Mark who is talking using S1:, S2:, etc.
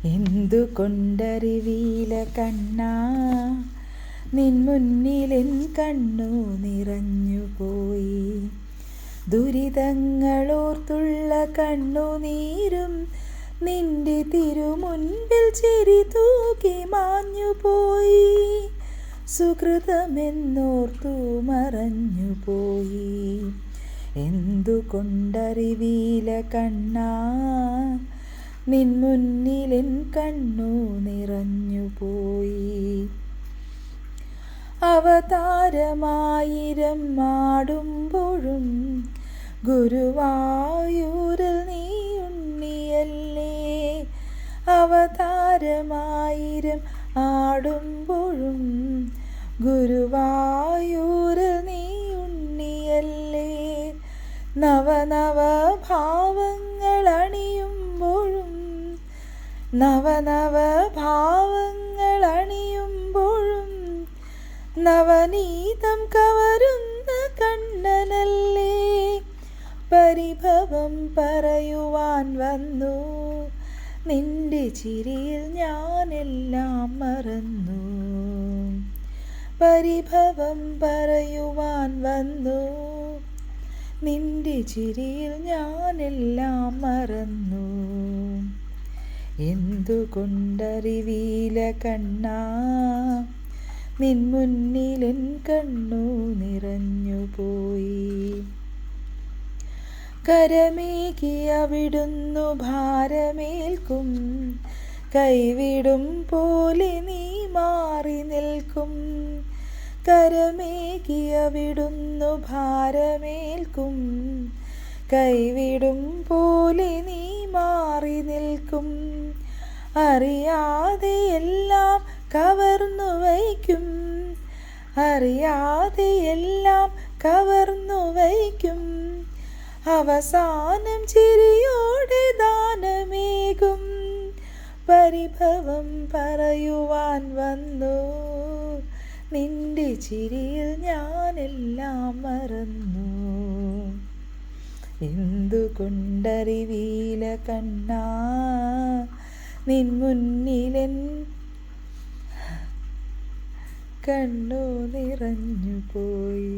S1: എന്തുകൊണ്ടറിവീല കണ്ണാ നിൻ മുന്നിലെൻ കണ്ണു നിറഞ്ഞുപോയി. ദുരിതങ്ങളോർത്തുള്ള കണ്ണുനീരും നിന്റെ തിരുമുൻപിൽ ചിരി തൂക്കി മാഞ്ഞുപോയി. സുകൃതമെന്നോർത്തു മറഞ്ഞുപോയി. എന്തുകൊണ്ടറിവീല കണ്ണാ നിൻ മുന്നിലെൻ കണ്ണു നിറഞ്ഞുപോയി. അവതാരമായിരം ആടുമ്പോഴും ഗുരുവായൂരിൽ നീ ഉണ്ണിയല്ലേ. അവതാരമായിരം ആടുമ്പോഴും ഗുരുവായൂരിൽ നീ ഉണ്ണിയല്ലേ. നവനവ ഭാവങ്ങൾ അണിയുമ്പോഴും നവനവ ഭാവങ്ങൾ അണിയുമ്പോഴും നവനീതം കവരുന്ന കണ്ണനല്ലേ. പരിഭവം പറയുവാൻ വന്നു നിന്റെ ചിരിയിൽ ഞാനെല്ലാം മറന്നു. പരിഭവം പറയുവാൻ വന്നു നിന്റെ ചിരിയിൽ ഞാനെല്ലാം മറന്നു. എന്തുകൊണ്ടറിവീല കണ്ണാ നിൻ മുന്നിലെൻ കണ്ണു നിറഞ്ഞുപോയി. കരമേകി അവിടുന്നു ഭാരമേൽക്കും കൈവിടും പോലെ നീ മാറി നിൽക്കും. കരമേകി അവിടുന്നു ഭാരമേൽക്കും കൈവിടും പോലെ നീ മാറി നിൽക്കും. അറിയാതെ എല്ലാം കവർന്നു വയ്ക്കും. അറിയാതെ എല്ലാം കവർന്നു വയ്ക്കും. അവസാനം ചിരിയോടെ ദാനമേകും. പരിഭവം പറയുവാൻ വന്നു നിന്റെ ചിരിയിൽ ഞാനെല്ലാം മറന്നു. എന്തുകൊണ്ടറിവീല കണ്ണാ നിൻ മുന്നിലെൻ കണ്ണു നിറഞ്ഞുപോയി.